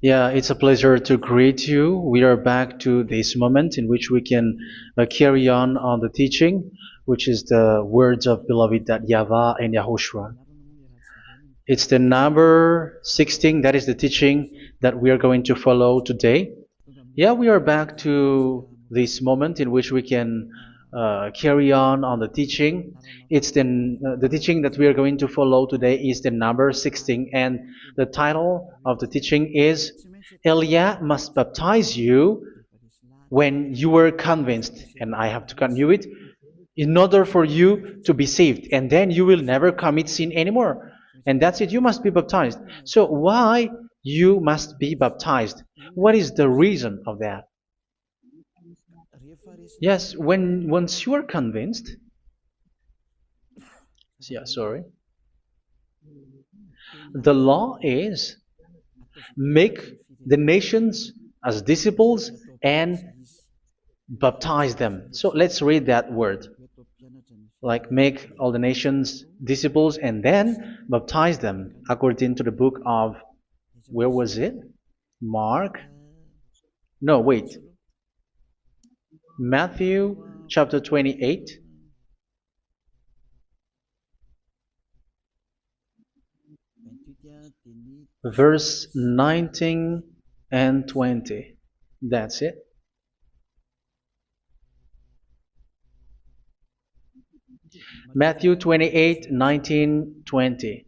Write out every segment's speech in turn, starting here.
Yeah, it's a pleasure to greet you. We are back to this moment in which we can carry on the teaching, which is the words of beloved that YAHVAH and YAHOSHUA. It's the number 16, that is the teaching that we are going to follow today. Yeah, we are back to this moment in which we can carry on the teaching. It's the teaching that we are going to follow today is the number 16, and the title of the teaching is Elia must baptize you when you were convinced, and I have to continue it, in order for you to be saved, and then you will never commit sin anymore. And that's it, you must be baptized. So why you must be baptized? What is the reason of that? Yes, when once you are convinced, yeah, sorry, the law is make the nations as disciples and baptize them. So let's read that word. Like make all the nations disciples and then baptize them according to the book of, where was it? Mark? No, wait. Matthew chapter 28. Verse 19 and 20. That's it. Matthew 28, 19, 20.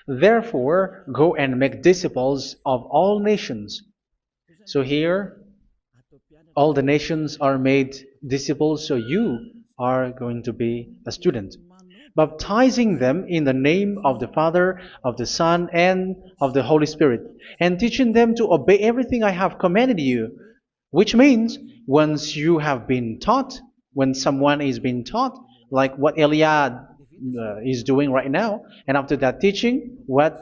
Therefore, go and make disciples of all nations. So here, all the nations are made disciples, so you are going to be a student. Baptizing them in the name of the Father, of the Son, and of the Holy Spirit, and teaching them to obey everything I have commanded you. Which means, once you have been taught, when someone is being taught, like what Eliad is doing right now, and after that teaching, what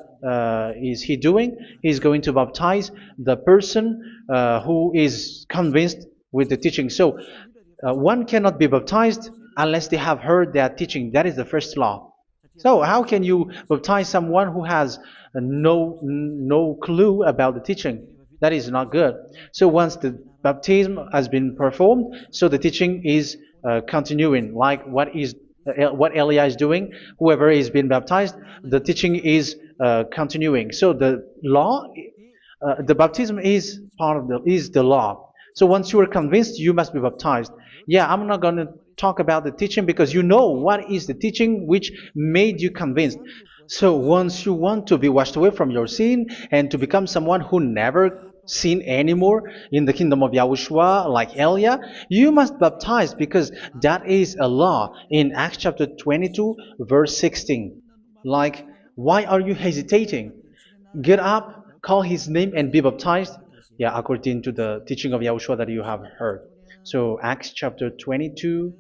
is he doing? He's going to baptize the person who is convinced with the teaching. So one cannot be baptized unless they have heard that teaching. That is the first law. So how can you baptize someone who has no clue about the teaching? That is not good. So once the baptism has been performed, so the teaching is continuing. Like what Elia is doing, whoever is being baptized, the teaching is continuing. So the law, the baptism is part of the law. So once you are convinced, you must be baptized. Yeah, I'm not going to talk about the teaching because you know what is the teaching which made you convinced. So once you want to be washed away from your sin and to become someone who never sin anymore in the kingdom of Yahushua, like Elia, you must baptize because that is a law in Acts chapter 22, verse 16. Like, why are you hesitating? Get up, call his name, and be baptized. Yeah, according to the teaching of Yahushua that you have heard. So Acts chapter 22,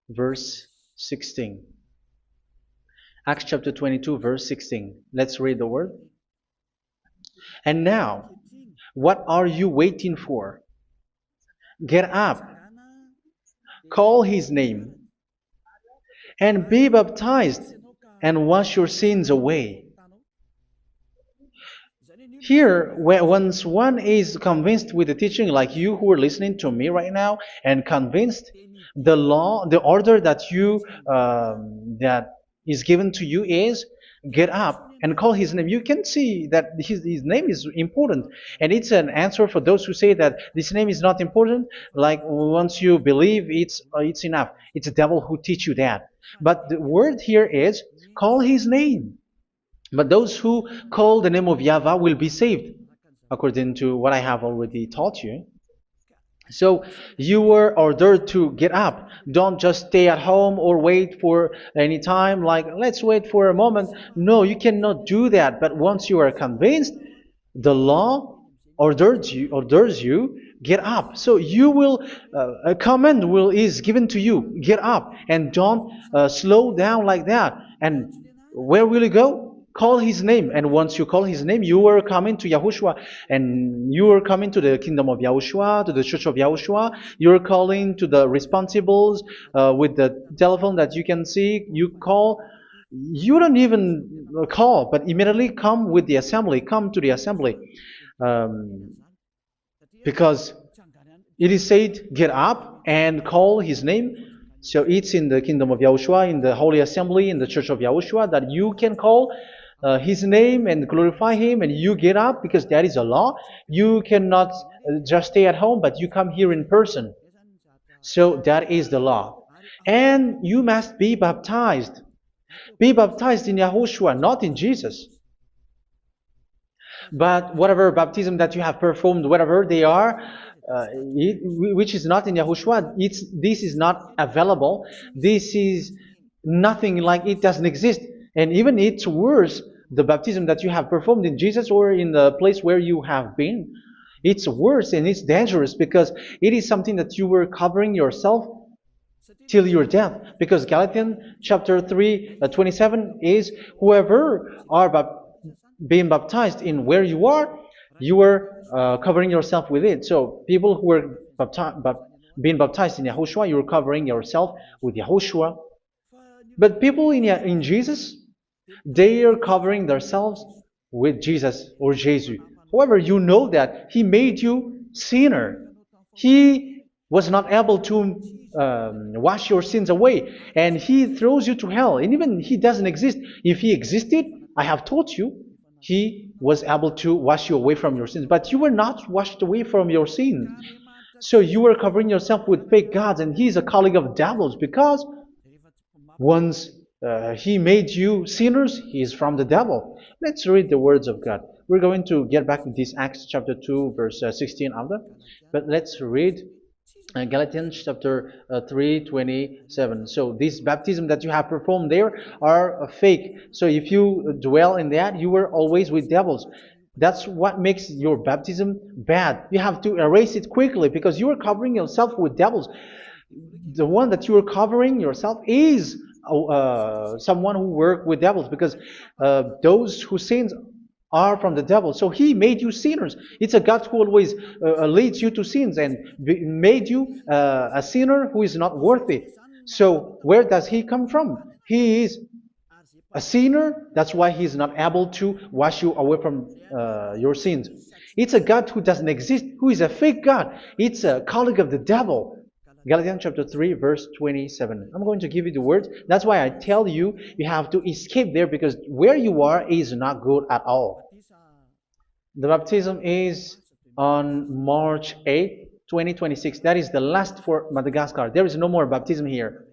verse 16. Acts chapter 22, verse 16. Let's read the word. And now, what are you waiting for? Get up, call his name, and be baptized, and wash your sins away. Here, once one is convinced with the teaching, like you who are listening to me right now, and convinced, the law, the order that that is given to you is get up and call his name. You can see that his name is important, and it's an answer for those who say that this name is not important. Like once you believe, it's enough. It's the devil who teach you that. But the word here is call his name. But those who call the name of YAHVAH will be saved, according to what I have already taught you. So you were ordered to get up. Don't just stay at home or wait for any time, like let's wait for a moment. No, you cannot do that. But once you are convinced, the law orders you get up. So you will a command is given to you. Get up and don't slow down like that. And where will you go? call his name. And once you call his name, you are coming to Yahushua. And you are coming to the kingdom of Yahushua, to the church of Yahushua. You are calling to the responsibles with the telephone that you can see. You call. You don't even call, but immediately come with the assembly. Come to the assembly. Um, because it is said, get up and call his name. So it's in the kingdom of Yahushua, in the holy assembly, in the church of Yahushua, that you can call his name and glorify him, and you get up because that is a law. You cannot just stay at home, but you come here in person. So that is the law. And you must be baptized. Be baptized in Yahushua, not in Jesus. But whatever baptism that you have performed, whatever they are, which is not in Yahushua, this is not available. This is nothing, like it doesn't exist. And even it's worse, the baptism that you have performed in Jesus or in the place where you have been. It's worse and it's dangerous because it is something that you were covering yourself till your death. Because Galatians chapter 3, 27 is, whoever are being baptized in where you are covering yourself with it. So people who were being baptized in Yahushua, you're covering yourself with Yahushua. But people in Jesus, they are covering themselves with Jesus or Jesus. However, you know that he made you sinner. He was not able to wash your sins away, and he throws you to hell. And even he doesn't exist. If he existed, I have told you, he was able to wash you away from your sins. But you were not washed away from your sins. So you were covering yourself with fake gods, and he's a colleague of devils, because once he made you sinners, he is from the devil. Let's read the words of God. We're going to get back to this Acts chapter 2, verse 16 after. But let's read Galatians chapter 3:27. So this baptism that you have performed there are fake. So if you dwell in that, you were always with devils. That's what makes your baptism bad. You have to erase it quickly because you are covering yourself with devils. The one that you are covering yourself is someone who worked with devils, because those who sins are from the devil. So he made you sinners. It's a God who always leads you to sins and made you a sinner who is not worthy. So where does he come from? He is a sinner. That's why he is not able to wash you away from your sins. It's a God who doesn't exist, who is a fake God. It's a colleague of the devil. Galatians chapter 3, verse 27. I'm going to give you the words. That's why I tell you, you have to escape there, because where you are is not good at all. The baptism is on March 8, 2026. That is the last for Madagascar. There is no more baptism here.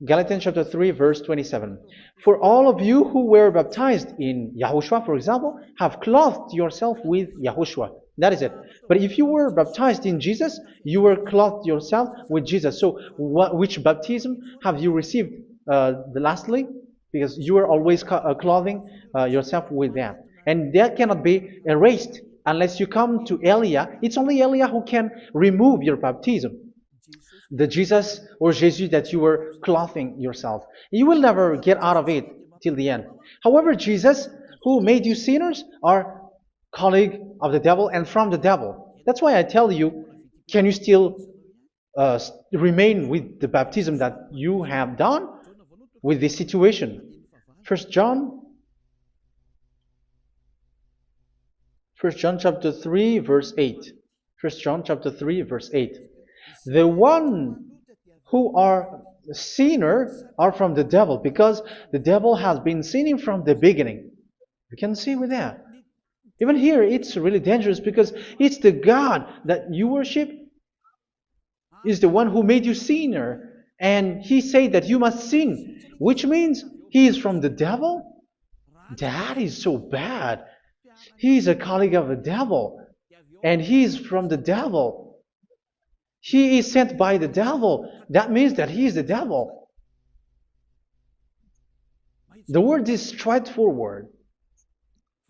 Galatians chapter 3, verse 27. For all of you who were baptized in Yahushua, for example, have clothed yourself with Yahushua. That is it. But if you were baptized in Jesus, you were clothed yourself with Jesus. So which baptism have you received lastly? Because you are always clothing yourself with that. And that cannot be erased unless you come to Elia. It's only Elia who can remove your baptism. The Jesus or Jesus that you were clothing yourself. You will never get out of it till the end. However, Jesus, who made you sinners, are colleague of the devil and from the devil. That's why I tell you, can you still remain with the baptism that you have done with this situation? First John chapter 3, verse 8. First John chapter 3, verse 8. The one who are sinner are from the devil, because the devil has been sinning from the beginning. You can see with that. Even here, it's really dangerous, because it's the God that you worship is the one who made you sinner. And he said that you must sin, which means he is from the devil. That is so bad. He is a colleague of the devil, and he is from the devil. He is sent by the devil. That means that he is the devil. The word is straightforward.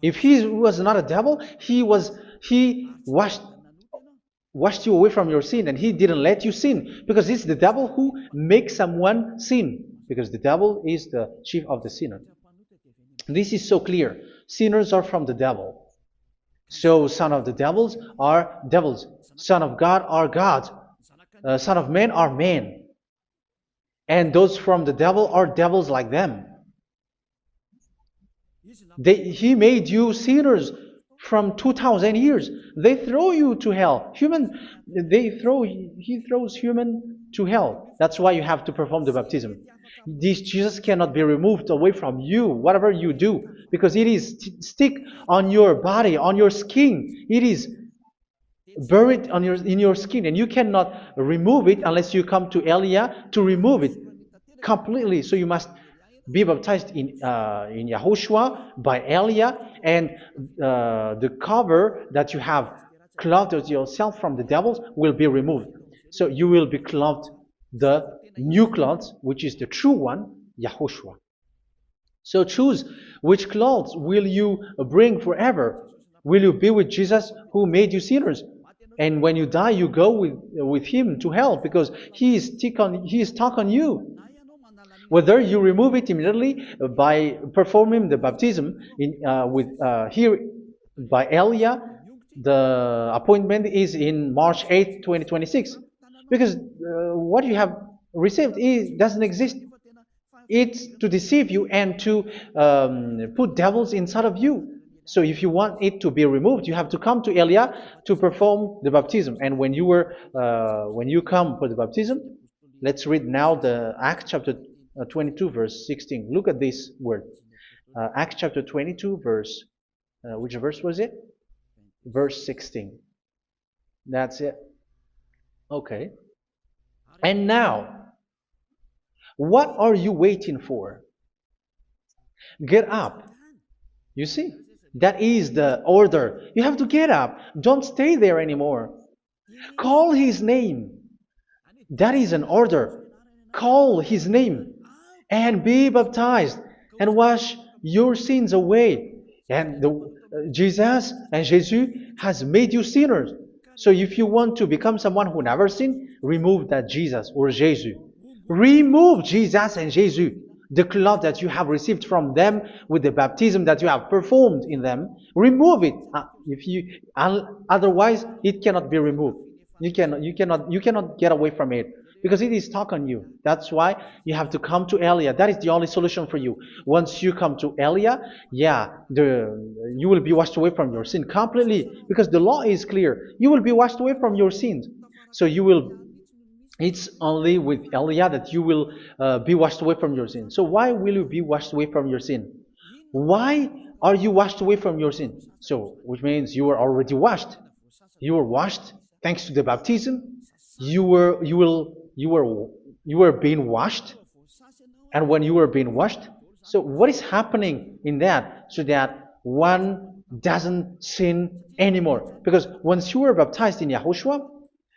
If he was not a devil, he washed you away from your sin, and he didn't let you sin, because it's the devil who makes someone sin, because the devil is the chief of the sinner. This is so clear. Sinners are from the devil. So son of the devils are devils. Son of God are God. Son of men are men. And those from the devil are devils like them. He made you sinners from 2000 years. They throw you to hell. He throws human to hell. That's why you have to perform the baptism. This Jesus cannot be removed away from you, whatever you do, because it is stick on your body, on your skin. It is buried in your skin, and you cannot remove it unless you come to Elia to remove it completely. So you must be baptized in Yahushua by Elia, and the cover that you have clothed yourself from the devils will be removed. So you will be clothed the new clothes, which is the true one, Yahushua. So choose which clothes will you bring forever. Will you be with Jesus who made you sinners? And when you die, you go with him to hell because he is stuck on you. Whether you remove it immediately by performing the baptism here by Elia, the appointment is in March 8th, 2026. Because what you have received doesn't exist. It's to deceive you and to put devils inside of you. So if you want it to be removed, you have to come to Elia to perform the baptism. And when you come for the baptism, let's read now the Acts chapter 22 verse 16. Look at this word. Acts chapter 22 verse, which verse was it? Verse 16. That's it. Okay. And now, what are you waiting for? Get up. You see, that is the order. You have to get up. Don't stay there anymore. Call his name. That is an order. Call his name and be baptized and wash your sins away. And Jesus has made you sinners. So if you want to become someone who never sinned, remove that Jesus or Jesus. Remove Jesus and Jesus, the cloth that you have received from them with the baptism that you have performed in them. Remove it. Otherwise, it cannot be removed. You cannot get away from it because it is stuck on you. That's why you have to come to Elia. That is the only solution for you. Once you come to Elia, you will be washed away from your sin completely because the law is clear. You will be washed away from your sins. So it's only with Elia that you will be washed away from your sin. So why will you be washed away from your sin? Why are you washed away from your sin? So, which means you were already washed. You were washed thanks to the baptism. You were being washed, and when you were being washed, so what is happening in that? So that one doesn't sin anymore. Because once you were baptized in Yahushua,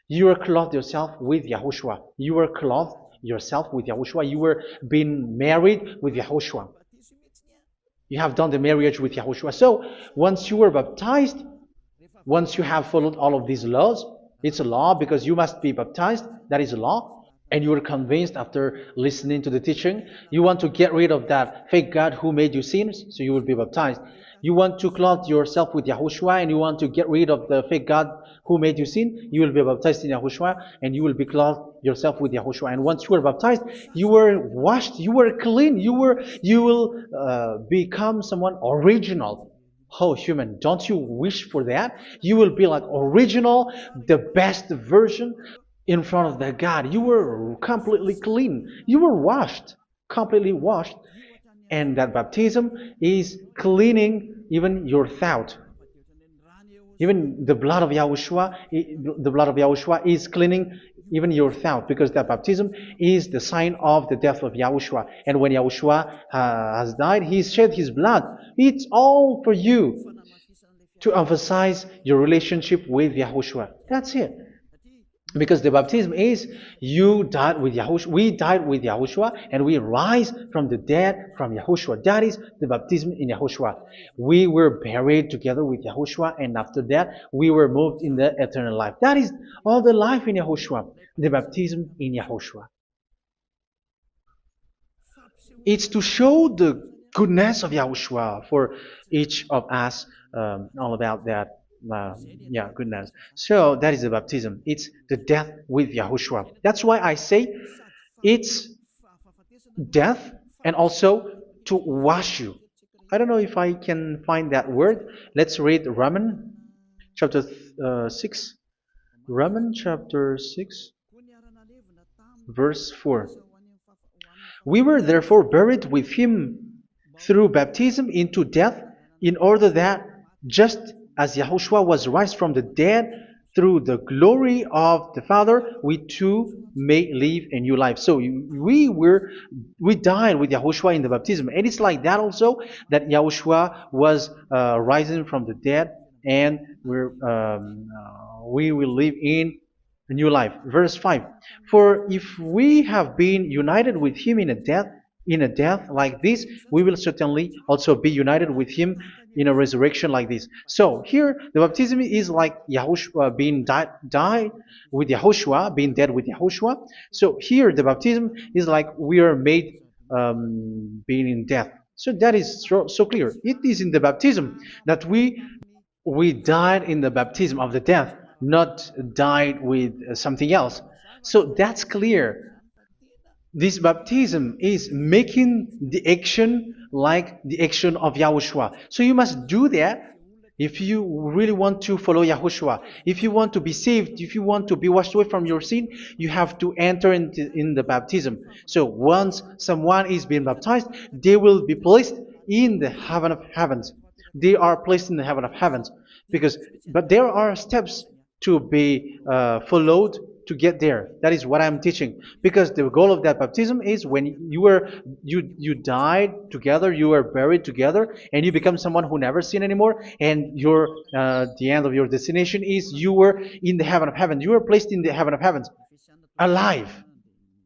you were clothed yourself with Yahushua. You were clothed yourself with Yahushua. You were being married with Yahushua. You have done the marriage with Yahushua. So once you were baptized, once you have followed all of these laws, it's a law because you must be baptized. That is a law. And you are convinced after listening to the teaching, you want to get rid of that fake God who made you sinners, so you will be baptized. You want to clothe yourself with Yahushua and you want to get rid of the fake God who made you sin, you will be baptized in Yahushua and you will be clothed yourself with Yahushua. And once you are baptized, you were washed, you were clean, you will become someone original. Oh, human, don't you wish for that? You will be like original, the best version in front of that God. You were completely clean. You were washed, completely washed. And that baptism is cleaning even your thought. Even the blood of Yahushua is cleaning even your thought, because that baptism is the sign of the death of Yahushua. And when Yahushua has died, he shed his blood. It's all for you to emphasize your relationship with Yahushua. That's it. Because the baptism is you died with Yahushua, we died with Yahushua, and we rise from the dead from Yahushua. That is the baptism in Yahushua. We were buried together with Yahushua, and after that we were moved in the eternal life. That is all the life in Yahushua, the baptism in Yahushua. It's to show goodness of Yahushua for each of us, all about that. Uh, yeah, goodness. So that is the baptism. It's the death with Yahushua. That's why I say it's death and also to wash you. I don't know if I can find that word. Let's read Roman chapter 6. Roman chapter 6, verse 4. We were therefore buried with him through baptism into death, in order that, just as Yahushua was raised from the dead through the glory of the Father, we too may live a new life. So we died with Yahushua in the baptism, and it's like that also that Yahushua was rising from the dead, and we will live in a new life. Verse 5. For if we have been united with him in a death like this, we will certainly also be united with him in a resurrection like this. So here the baptism is like Yahushua being died with Yahushua, being dead with Yahushua. So here the baptism is like we are made being in death. So that is so clear. It is in the baptism that we died in the baptism of the death, not died with something else. So that's clear. This baptism is making the action like the action of Yahushua. So you must do that if you really want to follow Yahushua. If you want to be saved, if you want to be washed away from your sin, you have to enter in the baptism. So once someone is being baptized, they will be placed in the heaven of heavens. They are placed in the heaven of heavens because, but there are steps to be followed to get there. That is what I'm teaching. Because the goal of that baptism is when you died together, you were buried together, and you become someone who never sin anymore. And your the end of your destination is you were in the heaven of heaven. You were placed in the heaven of heavens, alive.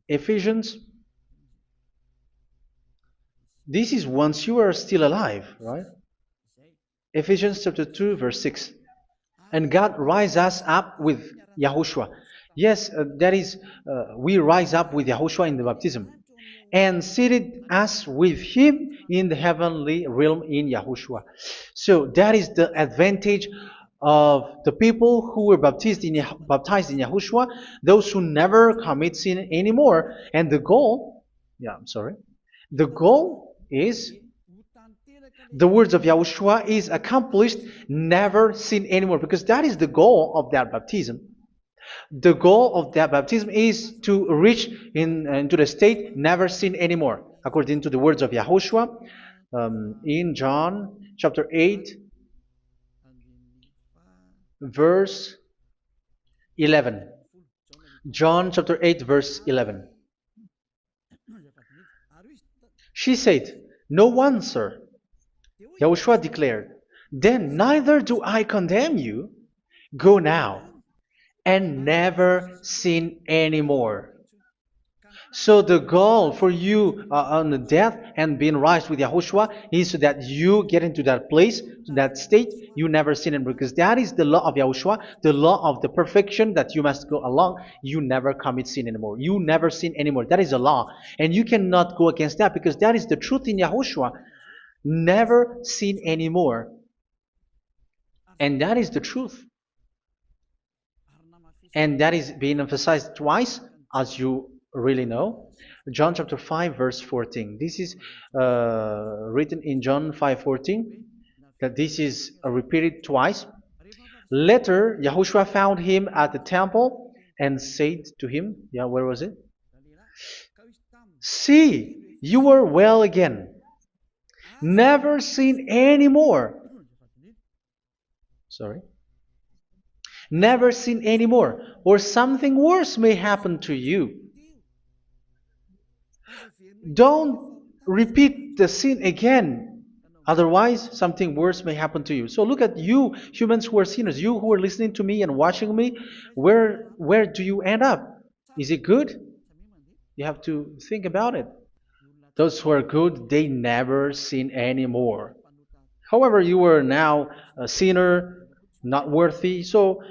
Ephesians. This is once you are still alive, right? Ephesians chapter 2, verse 6. And God rise us up with Yahushua. Yes, that is, we rise up with Yahushua in the baptism. And seated us with him in the heavenly realm in Yahushua. So that is the advantage of the people who were baptized in Yahushua, those who never commit sin anymore. And the goal, yeah, I'm sorry, the goal is the words of Yahushua is accomplished, never sin anymore, because that is the goal of that baptism. The goal of that baptism is to reach into the state never sin anymore, according to the words of Yahushua in John chapter 8, verse 11. John chapter 8, verse 11. She said, "No one, sir." Yahushua declared, "Then neither do I condemn you. Go now and never sin anymore." So the goal for you on the death and being raised with Yahushua is so that you get into that place, to that state, you never sin anymore. Because that is the law of Yahushua, the law of the perfection that you must go along. You never commit sin anymore. You never sin anymore. That is a law. And you cannot go against that because that is the truth in Yahushua. Never sin anymore. And that is the truth. And that is being emphasized twice, as you really know. John chapter 5, verse 14. This is written in John 5:14, that this is repeated twice. Later, Yahushua found him at the temple and said to him, yeah, where was it? "See, you are well again. Never sin anymore." Sorry. "Never sin anymore, or something worse may happen to you." Don't repeat the sin again. Otherwise, something worse may happen to you. So look at you, humans who are sinners, you who are listening to me and watching me. Where do you end up? Is it good? You have to think about it. Those who are good, they never sin anymore. However, you are now a sinner, not worthy, so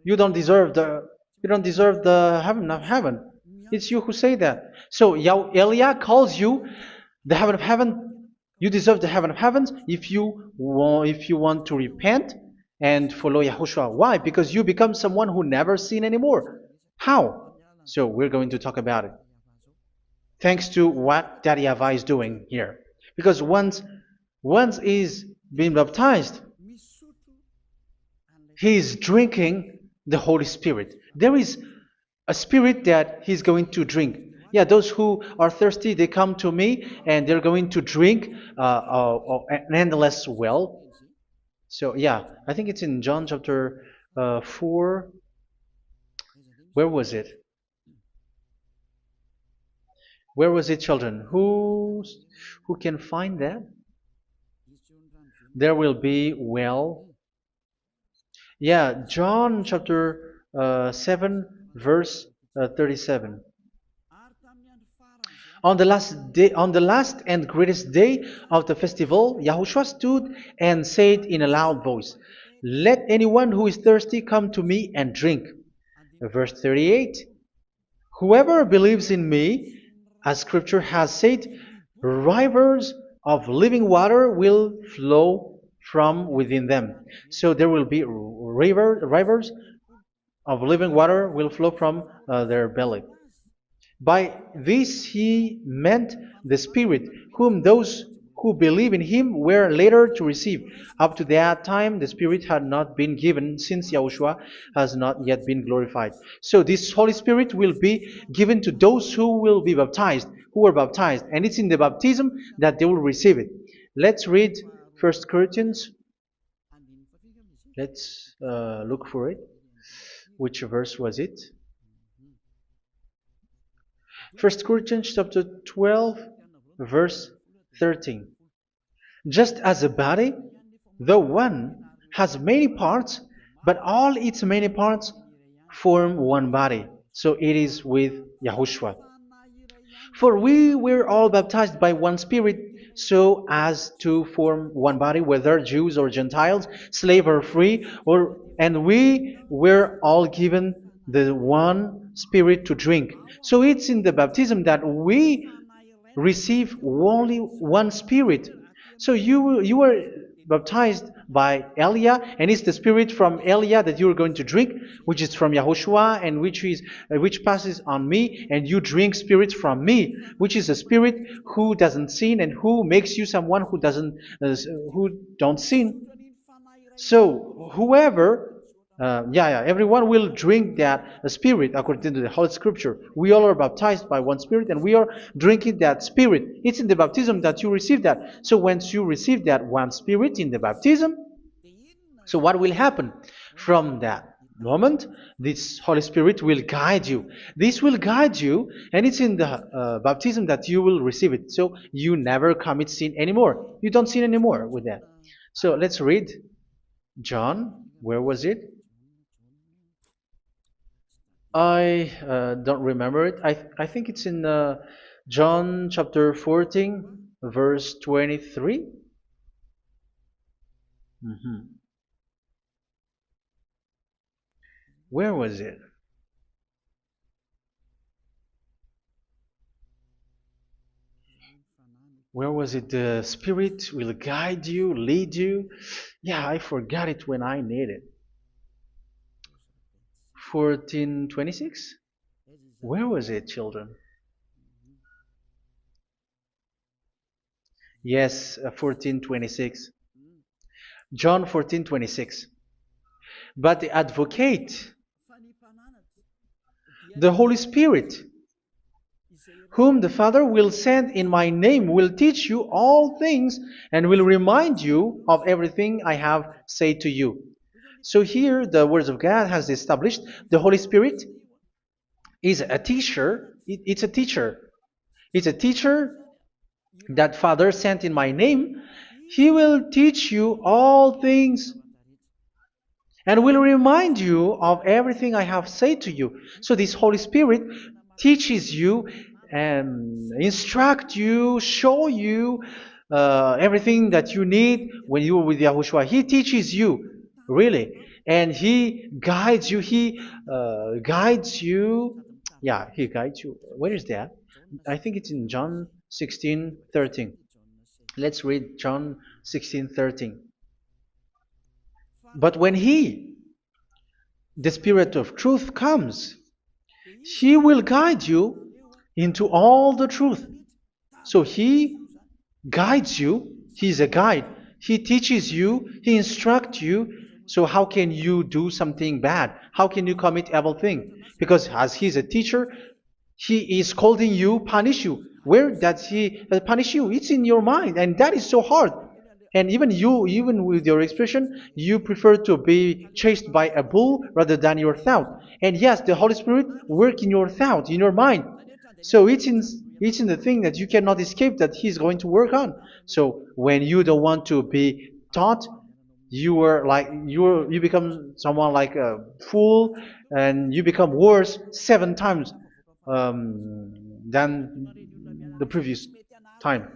you don't deserve the heaven of heaven. It's you who say that. So Eliah calls you the heaven of heaven You deserve the heaven of heavens if you want to repent and follow Yahushua. Why? Because you become someone who never sin anymore. How? So we're going to talk about it. Thanks to what Daddy YAHVAH is doing here. Because once he's been baptized, he's drinking the Holy Spirit. There is a spirit that he's going to drink. Yeah, those who are thirsty, they come to me and they're going to drink an endless well. So, yeah, I think it's in John chapter 4. Where was it? Where was it, children? Who can find that? There will be well. Yeah, John chapter 7, verse 37. On the last and greatest day of the festival, Yahushua stood and said in a loud voice, "Let anyone who is thirsty come to me and drink." Verse 38, "Whoever believes in me, as scripture has said, rivers of living water will flow from within them." So there will be rivers of living water will flow from their belly. By this he meant the Spirit, whom those who believe in him were later to receive. Up to that time, the Spirit had not been given, since Yahushua has not yet been glorified. So this Holy Spirit will be given to those who will be baptized, who are baptized, and it's in the baptism that they will receive it. Let's read 1 Corinthians. Let's look for it. Which verse was it? 1 Corinthians chapter 12, verse 13. Just as a body, though one, has many parts, but all its many parts form one body. So it is with Yahushua. For we were all baptized by one Spirit, so as to form one body, whether Jews or Gentiles, slave or free, and we were all given the one Spirit to drink. So it's in the baptism that we receive only one Spirit. So you were baptized by Elia, and it's the Spirit from Elia that you are going to drink, which is from Yahushua, and which passes on me, and you drink Spirit from me, which is a Spirit who doesn't sin and who makes you someone who don't sin. So whoever everyone will drink that Spirit according to the Holy Scripture. We all are baptized by one Spirit, and we are drinking that Spirit. It's in the baptism that you receive that. So once you receive that one Spirit in the baptism, so what will happen? From that moment, this Holy Spirit will guide you. This will guide you, and it's in the baptism that you will receive it. So you never commit sin anymore. You don't sin anymore with that. So let's read John. Where was it? I don't remember it. I think it's in John chapter 14, verse 23. Mhm. Where was it? Where was it? The Spirit will guide you, lead you. Yeah, I forgot it when I need it. 14:26? Where was it, children? Yes, 14:26. John 14:26. But the advocate, the Holy Spirit, whom the Father will send in my name, will teach you all things and will remind you of everything I have said to you. So here the words of God has established the Holy Spirit is a teacher. It's a teacher. It's a teacher that Father sent in my name. He will teach you all things and will remind you of everything I have said to you. So this Holy Spirit teaches you and instruct you, show you everything that you need when you are with Yahushua. He teaches you, really, and He guides you. He guides you. Yeah, He guides you. Where is that? I think it's in John 16:13. Let's read John 16:13. But when He, the Spirit of truth, comes, He will guide you into all the truth. So He guides you. He's a guide. He teaches you. He instructs you. So how can you do something bad? How can you commit evil thing? Because as He's a teacher, He is scolding you, punish you. Where does He punish you? It's in your mind, and that is so hard. And even you, even with your expression, you prefer to be chased by a bull rather than your thought. And yes, the Holy Spirit work in your thought, in your mind. So it's in the thing that you cannot escape that He's going to work on. So when you don't want to be taught, you become someone like a fool, and you become worse 7 times than the previous time,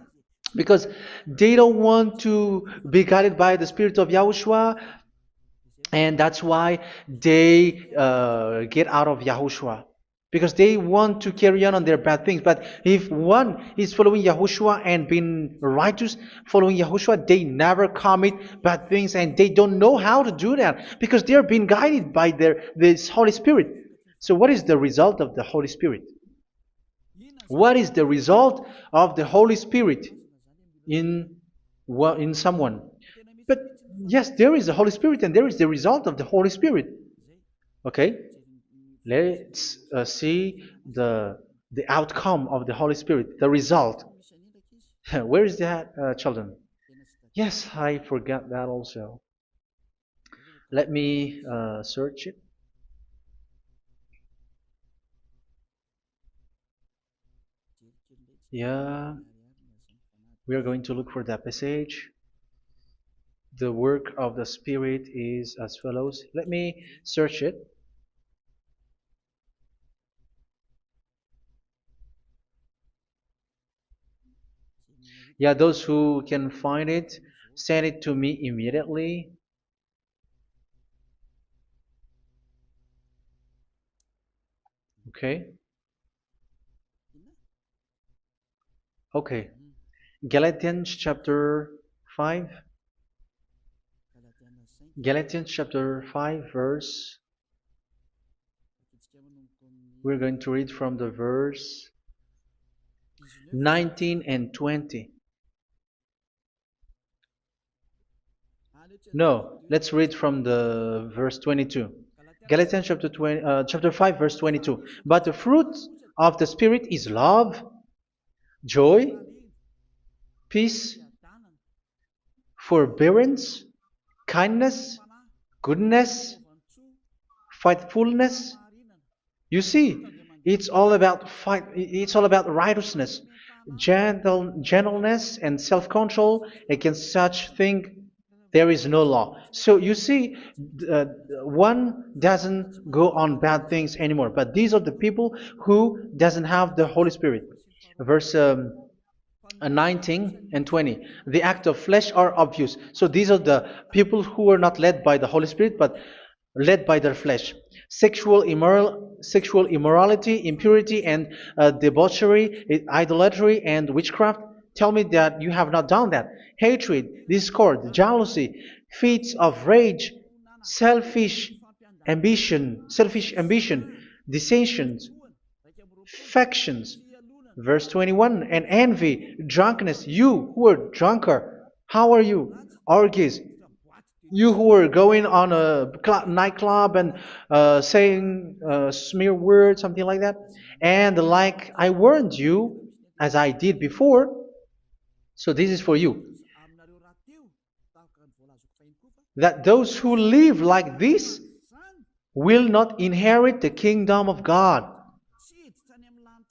because they don't want to be guided by the Spirit of Yahushua, and that's why they get out of Yahushua, because they want to carry on their bad things. But if one is following Yahushua and being righteous, following Yahushua, they never commit bad things, and they don't know how to do that because they are being guided by this Holy Spirit. So what is the result of the Holy Spirit? What is the result of the Holy Spirit in in someone? But yes, there is the Holy Spirit, and there is the result of the Holy Spirit. Okay, let's see the outcome of the Holy Spirit, the result. Where is that, children? Yes, I forgot that also. Let me search it. Yeah, we are going to look for that passage. The work of the Spirit is as follows. Let me search it. Yeah, those who can find it, send it to me immediately. Okay. Okay. Galatians chapter 5. Galatians chapter 5 verse. We're going to read from the verse 19 and 20. No, let's read from the verse 22. Galatians chapter 5 verse 22. But the fruit of the Spirit is love, joy, peace, forbearance, kindness, goodness, faithfulness. You see, it's all about righteousness, gentleness, and self-control. Against such thing there is no law. So you see, uh, one doesn't go on bad things anymore. But these are the people who doesn't have the Holy Spirit. Verse 19 and 20. The act of flesh are obvious. So these are the people who are not led by the Holy Spirit, but led by their flesh. Sexual immorality, impurity, and debauchery, idolatry, and witchcraft. Tell me that you have not done that. Hatred, discord, jealousy, fits of rage, selfish ambition, dissensions, factions. Verse 21, and envy, drunkenness. You who are drunkard, how are you? Orgies. You who are going on a nightclub and saying smear words, something like that. And like I warned you, as I did before, so this is for you, that those who live like this will not inherit the kingdom of God.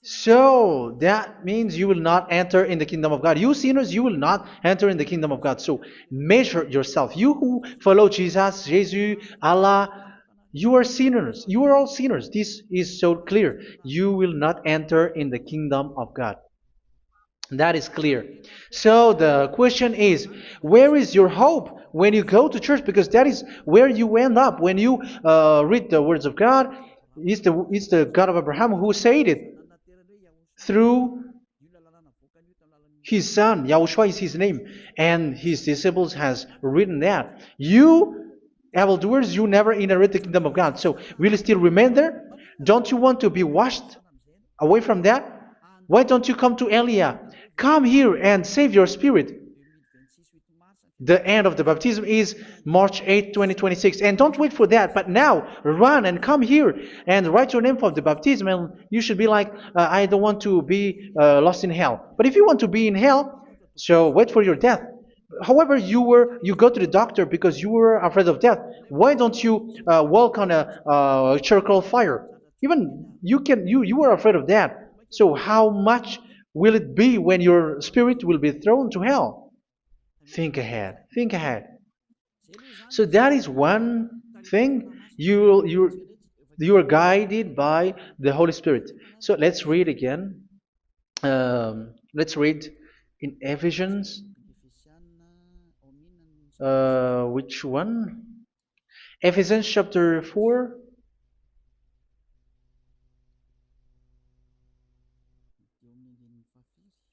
So that means you will not enter in the kingdom of God. You sinners, you will not enter in the kingdom of God. So measure yourself. You who follow Jesus, Allah, you are sinners. You are all sinners. This is so clear. You will not enter in the kingdom of God. That is clear. So the question is, where is your hope when you go to church? Because that is where you end up when you read the words of God. It's the God of Abraham who said it through His son, Yahushua is his name, and his disciples has written that. You, evildoers, you never inherit the kingdom of God. So will you still remain there? Don't you want to be washed away from that? Why don't you come to Elia? Come here and save your spirit. The end of the baptism is March 8, 2026. And don't wait for that, but now run and come here and write your name for the baptism. And you should be like, I don't want to be lost in hell. But if you want to be in hell, so wait for your death. However, you go to the doctor because you were afraid of death. Why don't you walk on a charcoal fire? Even you were afraid of that. So how much will it be when your spirit will be thrown to hell? Think ahead. Think ahead. So that is one thing. You are guided by the Holy Spirit. So let's read again. Let's read in Ephesians. Which one? Ephesians chapter 4.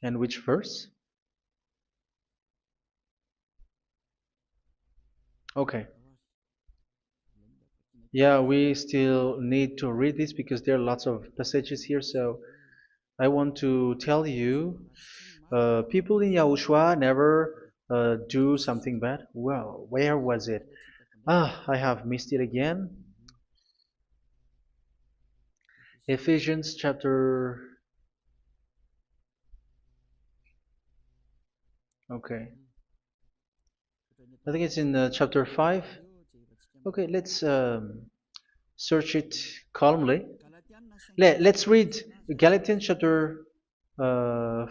And which verse? Okay. Yeah, we still need to read this because there are lots of passages here. So I want to tell you, people in Yahushua never do something bad. Well, where was it? I have missed it again. Ephesians chapter. Okay. I think it's in chapter 5. Okay, let's search it calmly. Let's read Galatians chapter 5,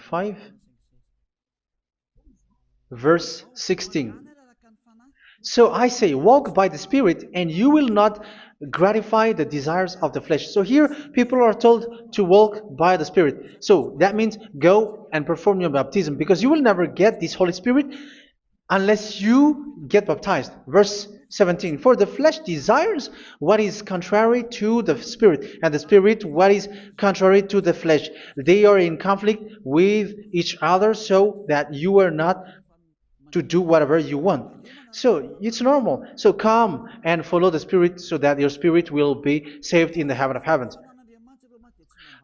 verse 16. So I say, walk by the Spirit, and you will not gratify the desires of the flesh. So here, people are told to walk by the Spirit. So that means go and perform your baptism, because you will never get this Holy Spirit unless you get baptized. Verse 17. For the flesh desires what is contrary to the Spirit, and the Spirit what is contrary to the flesh. They are in conflict with each other, so that you are not to do whatever you want. So it's normal. So come and follow the Spirit so that your spirit will be saved in the heaven of heavens.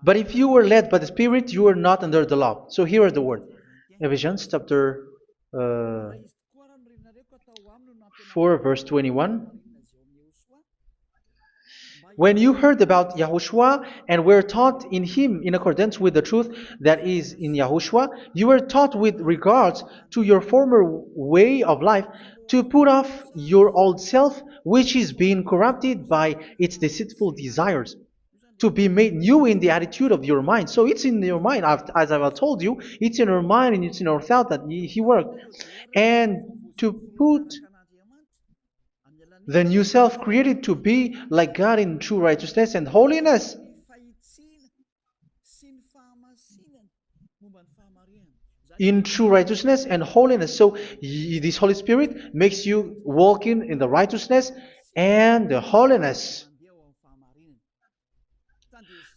But if you were led by the Spirit, you are not under the law. So here is the word. Ephesians chapter 4, verse 21. When you heard about Yahushua and were taught in him in accordance with the truth that is in Yahushua, you were taught with regards to your former way of life to put off your old self, which is being corrupted by its deceitful desires, to be made new in the attitude of your mind. So it's in your mind, as I've told you, it's in your mind and it's in your thought that he worked. And to put the new self created to be like God in true righteousness and holiness. In true righteousness and holiness. So this Holy Spirit makes you walking in the righteousness and the holiness.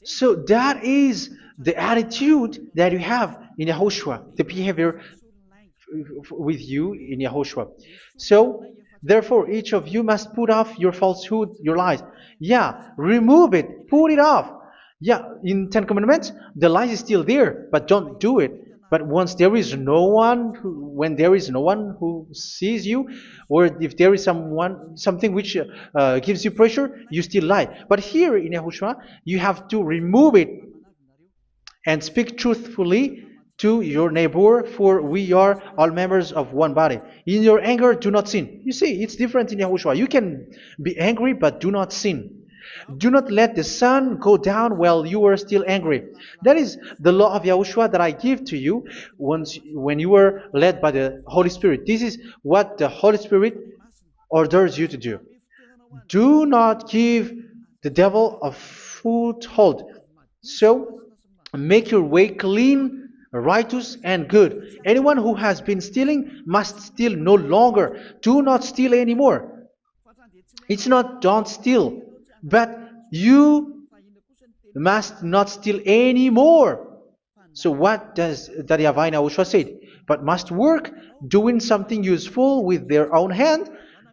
So that is the attitude that you have in Yahushua, the behavior with you in Yahushua. So therefore, each of you must put off your falsehood, your lies. Yeah, remove it, put it off. Yeah, in Ten Commandments, the lie is still there, but don't do it. But once there is no one, when there is no one who sees you, or if there is something which gives you pressure, you still lie. But here in Yahushua, you have to remove it and speak truthfully to your neighbor, for we are all members of one body. In your anger, do not sin. You see, it's different in Yahushua. You can be angry, but do not sin. Do not let the sun go down while you are still angry. That is the law of Yahushua that I give to you when you were led by the Holy Spirit. This is what the Holy Spirit orders you to do. Do not give the devil a foothold. So, make your way clean, righteous, and good. Anyone who has been stealing must steal no longer. Do not steal anymore. It's not don't steal, but you must not steal anymore. So what does the YAHVAH YAHOSHUA say? But must work doing something useful with their own hand,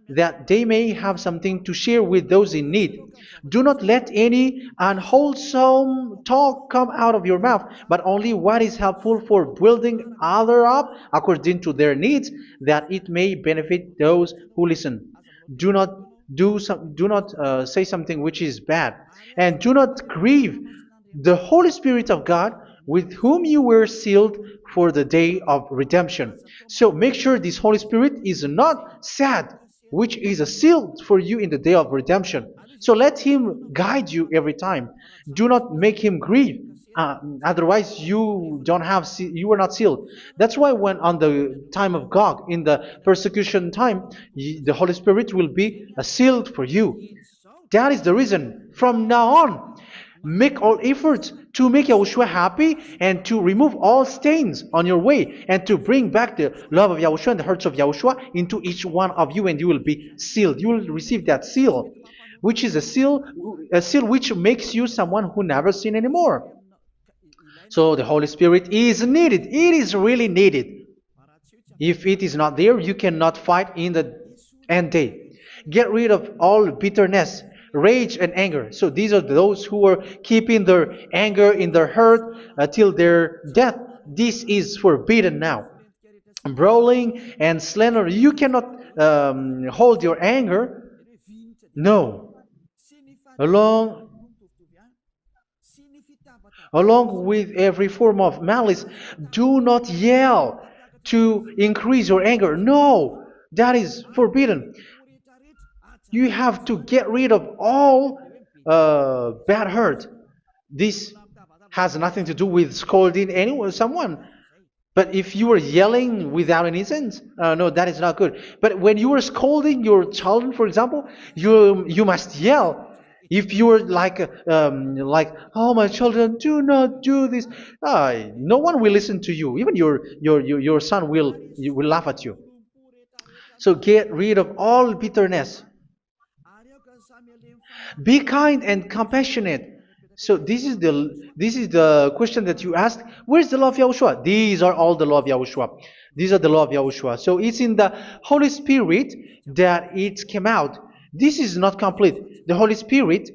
that they may have something to share with those in need. Do not let any unwholesome talk come out of your mouth, but only what is helpful for building other up according to their needs, that it may benefit those who listen. Do not do not say something which is bad, and do not grieve the Holy Spirit of God, with whom you were sealed for the day of redemption. So make sure this Holy Spirit is not sad, which is a seal for you in the day of redemption. So let Him guide you every time. Do not make Him grieve. Otherwise, you were not sealed. That's why when on the time of God, in the persecution time, the Holy Spirit will be sealed for you. That is the reason. From now on, make all efforts to make Yahushua happy and to remove all stains on your way and to bring back the love of Yahushua and the hearts of Yahushua into each one of you, and you will be sealed. You will receive that seal, which is a seal which makes you someone who never sin anymore. So the Holy Spirit is needed. It is really needed. If it is not there, you cannot fight in the end day. Get rid of all bitterness, rage, and anger. So these are those who are keeping their anger in their heart till their death. This is forbidden now. Brawling and slander. You cannot hold your anger. No. Along Along with every form of malice, do not yell to increase your anger. No, that is forbidden. You have to get rid of all bad hurt. This has nothing to do with scolding anyone, someone. But if you are yelling without any sense, no, that is not good. But when you are scolding your children, for example, you must yell. If you are like, oh my children, do not do this, no one will listen to you. Even your son will laugh at you. So get rid of all bitterness. Be kind and compassionate. So this is the question that you asked. Where's the law of Yahushua? These are all the law of Yahushua. These are the law of Yahushua. So it's in the Holy Spirit that it came out. This is not complete. The Holy Spirit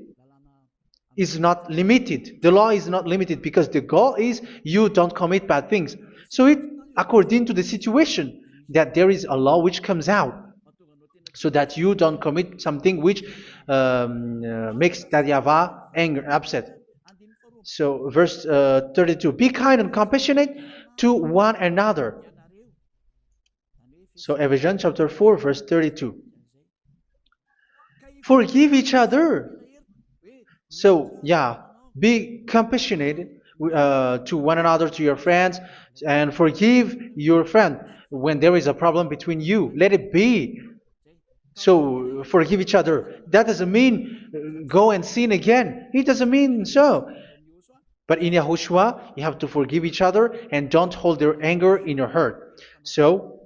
is not limited. The law is not limited because the goal is you don't commit bad things. So it according to the situation that there is a law which comes out, so that you don't commit something which makes that YAHVAH anger, upset. So verse 32, be kind and compassionate to one another. So Ephesians chapter 4 verse 32. Forgive each other. So yeah, be compassionate to one another, to your friends, and forgive your friend when there is a problem between you. Let it be. So forgive each other. That doesn't mean go and sin again. It doesn't mean so. But in Yahushua, you have to forgive each other and don't hold their anger in your heart. So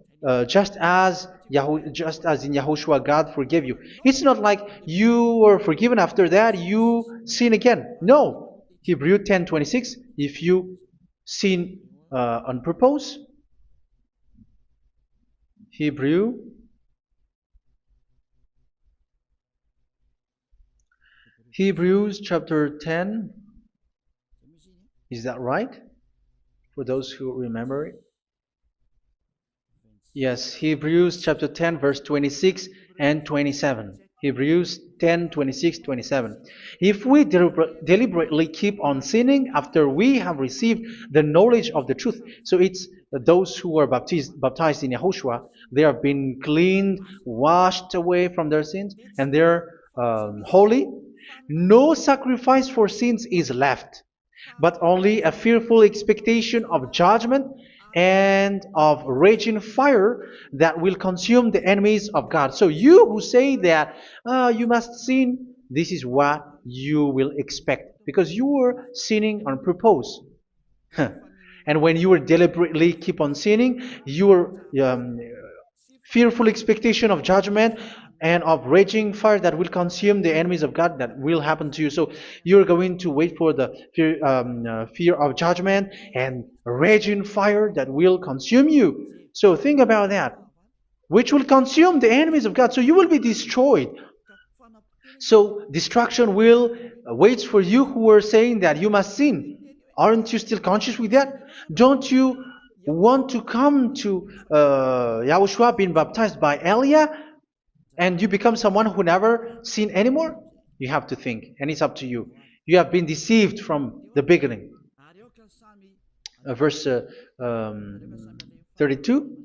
just as in Yahushua, God forgave you. It's not like you were forgiven after that you sin again. No. Hebrew 10:26. If you sin on purpose, Hebrews chapter 10. Is that right? For those who remember it? Yes, Hebrews chapter 10 verse 26 and 27. Hebrews 10, 26, 27. If we deliberately keep on sinning after we have received the knowledge of the truth, so it's those who are baptized in Yahushua, they have been cleaned, washed away from their sins, and they're holy. No sacrifice for sins is left, but only a fearful expectation of judgment and of raging fire that will consume the enemies of God. So you who say that you must sin, this is what you will expect, because you were sinning on purpose. And when you were deliberately keep on sinning, your fearful expectation of judgment and of raging fire that will consume the enemies of God that will happen to you. So you're going to wait for the fear of judgment and raging fire that will consume you. So think about that, which will consume the enemies of God. So you will be destroyed. So destruction will wait for you who are saying that you must sin. Aren't you still conscious with that? Don't you want to come to Yahushua being baptized by Elia and you become someone who never sin anymore? You have to think, and it's up to you. You have been deceived from the beginning. Verse 32.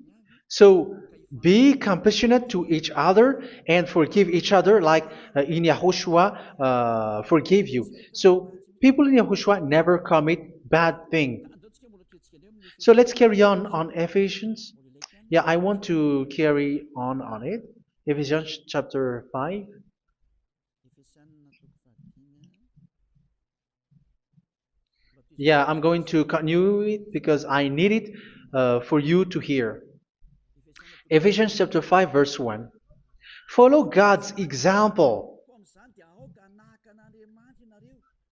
So be compassionate to each other and forgive each other like in Yahushua forgave you. So people in Yahushua never commit bad thing. So let's carry on Ephesians. Yeah, I want to carry on it. Ephesians chapter 5. Yeah, I'm going to continue it because I need it for you to hear. Ephesians chapter 5 verse 1. Follow God's example.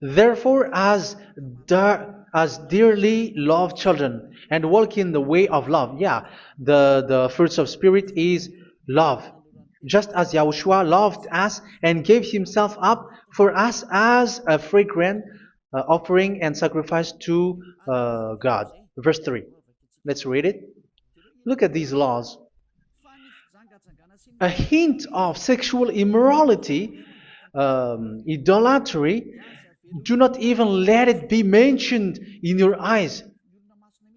Therefore, as dearly loved children, and walk in the way of love. Yeah, the fruits of spirit is love. Just as Yahushua loved us and gave himself up for us as a fragrant offering and sacrifice to God. Verse 3. Let's read it. Look at these laws. A hint of sexual immorality, idolatry, do not even let it be mentioned in your eyes,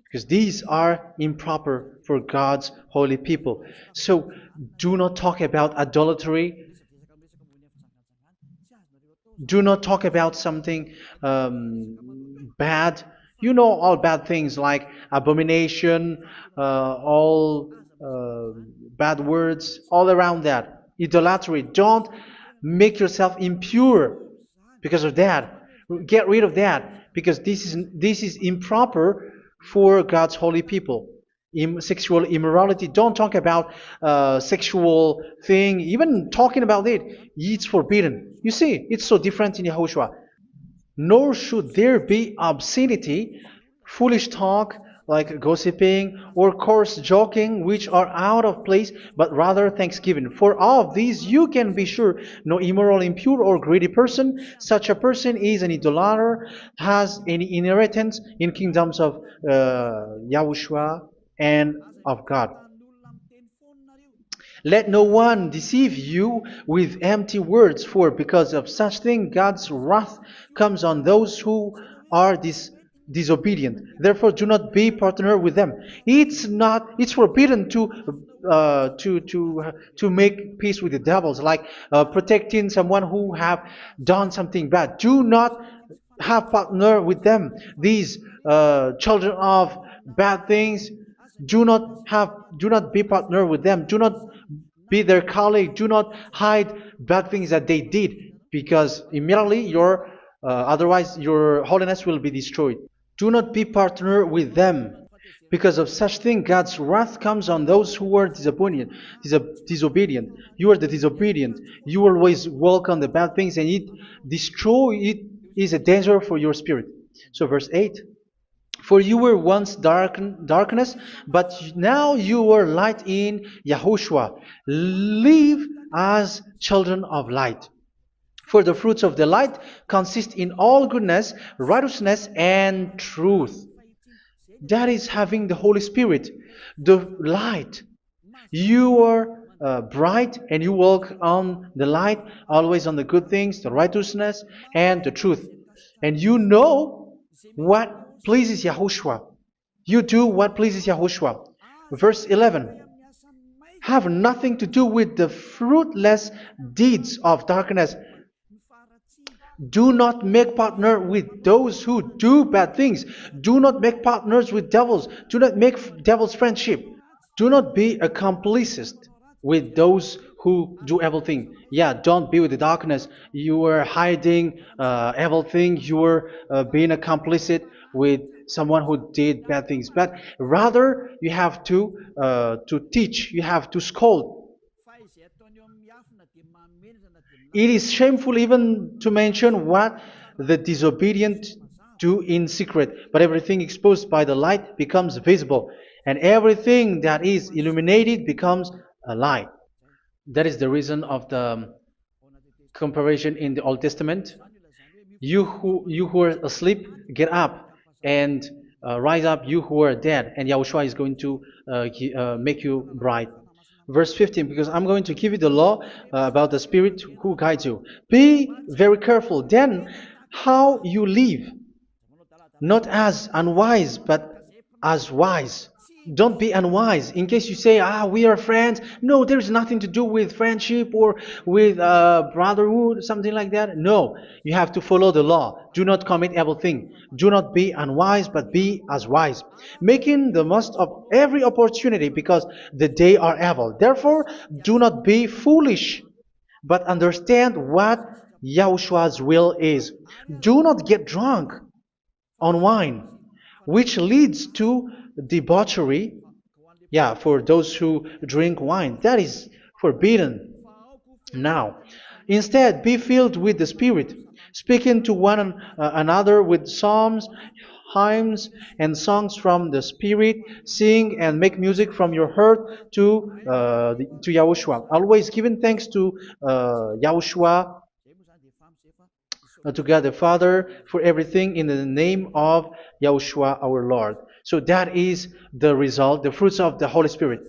because these are improper for God's holy people. So do not talk about idolatry. Do not talk about something bad. You know all bad things like abomination, all bad words, all around that. Idolatry. Don't make yourself impure because of that. Get rid of that because this is improper for God's holy people. Sexual immorality. Don't talk about sexual thing. Even talking about it, it's forbidden. You see, it's so different in Yahushua. Nor should there be obscenity, foolish talk like gossiping or coarse joking, which are out of place, but rather thanksgiving. For of these you can be sure: no immoral, impure, or greedy person, such a person is an idolater, has any inheritance in kingdoms of Yahushua and of God. Let no one deceive you with empty words, for because of such thing God's wrath comes on those who are disobedient. Therefore, do not be partner with them. It's forbidden to make peace with the devils, like protecting someone who have done something bad. Do not have partner with them. These children of bad things, do not be partner with them. Do not be their colleague. Do not hide bad things that they did, because immediately otherwise your holiness will be destroyed. Do not be partner with them. Because of such thing, God's wrath comes on those who are disobedient. You are the disobedient. You always walk on the bad things, and it is a danger for your spirit. So verse 8. For you were once darkness, but now you are light in Yahushua. Live as children of light. For the fruits of the light consist in all goodness, righteousness, and truth. That is having the Holy Spirit, the light. You are bright and you walk on the light, always on the good things, the righteousness, and the truth. And you know what pleases Yahushua. You do what pleases Yahushua. Verse 11. Have nothing to do with the fruitless deeds of darkness. Do not make partner with those who do bad things. Do not make partners with devils. Do not make devils friendship. Do not be a complicit with those who do evil thing. Yeah, don't be with the darkness. You are hiding evil thing. You are being a complicit with someone who did bad things. But rather, you have to teach. You have to scold. It is shameful even to mention what the disobedient do in secret, but everything exposed by the light becomes visible, and everything that is illuminated becomes a light. That is the reason of the comparison in the Old Testament. You who are asleep, get up and rise up, you who are dead, and Yahushua is going to make you bright. Verse 15, because I'm going to give you the law about the Spirit who guides you. Be very careful then how you live, not as unwise, but as wise. Don't be unwise. In case you say, we are friends. No, there's nothing to do with friendship or with brotherhood, something like that. No, you have to follow the law. Do not commit evil thing. Do not be unwise, but be as wise, making the most of every opportunity, because the day are evil. Therefore, do not be foolish, but understand what Yahushua's will is. Do not get drunk on wine, which leads to debauchery. Yeah, for those who drink wine, that is forbidden now. Instead, be filled with the Spirit, speaking to one another with psalms, hymns, and songs from the Spirit. Sing and make music from your heart to Yahushua. Always giving thanks to Yahushua, to God the Father, for everything in the name of Yahushua our Lord. So that is the result, the fruits of the Holy Spirit.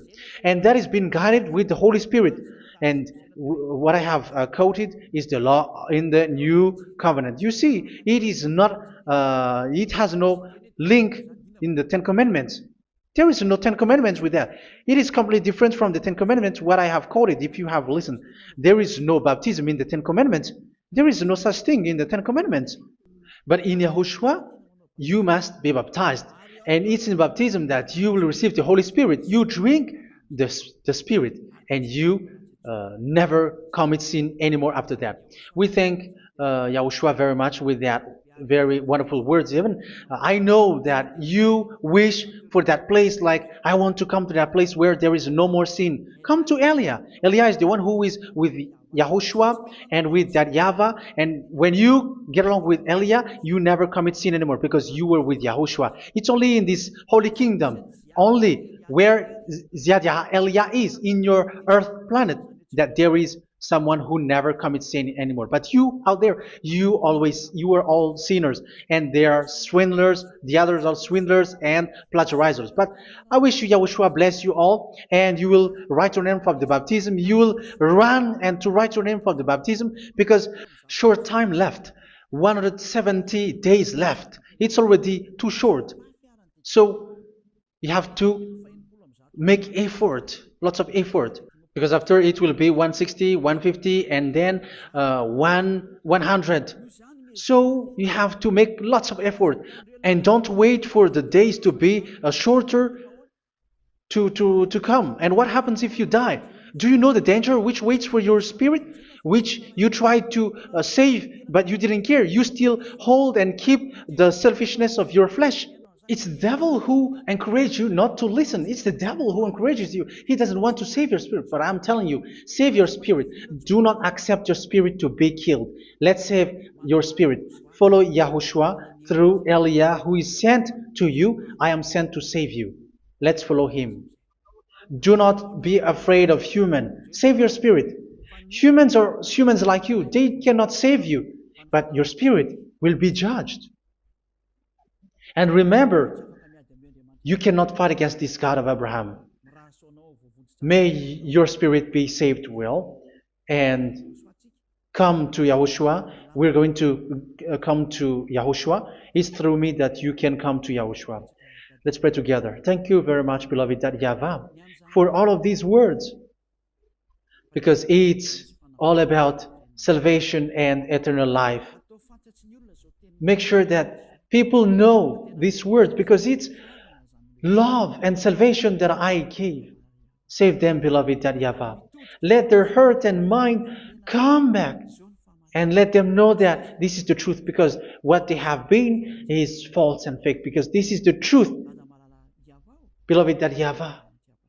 And that is being guided with the Holy Spirit. And what I have quoted is the law in the new covenant. You see, it is not, it has no link in the Ten Commandments. There is no Ten Commandments with that. It is completely different from the Ten Commandments, what I have quoted, if you have listened. There is no baptism in the Ten Commandments. There is no such thing in the Ten Commandments. But in Yahushua, you must be baptized. And it's in baptism that you will receive the Holy Spirit. You drink the Spirit, and you never commit sin anymore after that. We thank Yahushua very much with that very wonderful words. Even I know that you wish for that place, like, I want to come to that place where there is no more sin. Come to Elia. Elia is the one who is with Yahushua and with that YAHVAH. And when you get along with Elia, you never commit sin anymore, because you were with Yahushua. It's only in this holy kingdom, only where Ziad Elia is, in your earth planet, that there is someone who never commits sin anymore. But you out there, you are all sinners, and they are swindlers. The others are swindlers and plagiarizers. But I wish you, Yahushua, bless you all, and you will write your name for the baptism. You will run and to write your name for the baptism, because short time left, 170 days left. It's already too short. So you have to make effort, lots of effort, because after it will be 160, 150, and then 100. So you have to make lots of effort, and don't wait for the days to be shorter to come. And what happens if you die? Do you know the danger which waits for your spirit, which you tried to save, but you didn't care? You still hold and keep the selfishness of your flesh. It's the devil who encourages you not to listen. It's the devil who encourages you. He doesn't want to save your spirit. But I'm telling you, save your spirit. Do not accept your spirit to be killed. Let's save your spirit. Follow Yahushua through Elia, who is sent to you. I am sent to save you. Let's follow him. Do not be afraid of human. Save your spirit. Humans are humans like you. They cannot save you. But your spirit will be judged. And remember, you cannot fight against this God of Abraham. May your spirit be saved well and come to Yahushua. We're going to come to Yahushua. It's through me that you can come to Yahushua. Let's pray together. Thank you very much, beloved YAHVAH, for all of these words, because it's all about salvation and eternal life. Make sure that people know these words, because it's love and salvation that I gave. Save them, beloved YAHVAH. Let their heart and mind come back, and let them know that this is the truth, because what they have been is false and fake, because this is the truth. Beloved YAHVAH,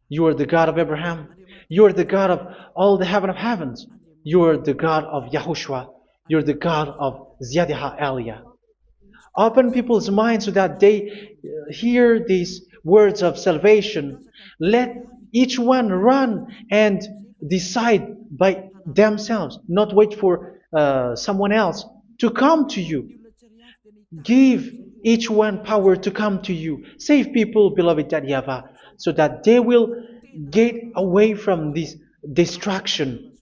you are the God of Abraham. You are the God of all the heaven of heavens. You are the God of YAHOSHUA. You're the God of Ziyadiha Aliyah. Open people's minds so that they hear these words of salvation. Let each one run and decide by themselves, not wait for someone else to come to you. Give each one power to come to you. Save people, beloved YAHVAH, so that they will get away from this distraction.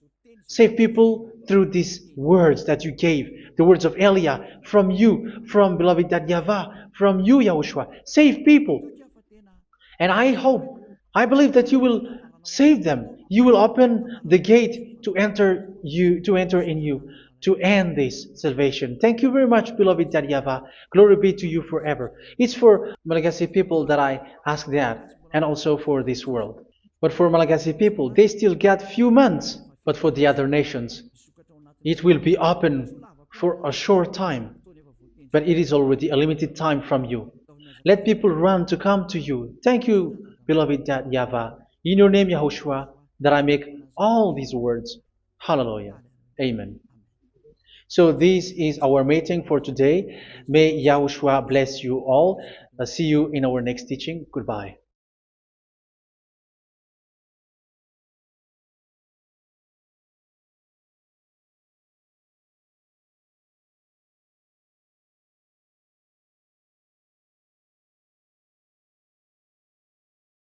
Save people through these words that you gave, the words of Elia, from you, from beloved YAHVAH, from you, Yahushua. Save people. And I believe that you will save them. You will open the gate to enter in you, to end this salvation. Thank you very much, beloved YAHVAH. Glory be to you forever. It's for Malagasy people that I ask that, and also for this world. But for Malagasy people, they still get few months. But for the other nations, it will be open for a short time. But it is already a limited time from you. Let people run to come to you. Thank you, beloved YAHVAH. In your name, Yahushua, that I make all these words. Hallelujah. Amen. So this is our meeting for today. May Yahushua bless you all. See you in our next teaching. Goodbye.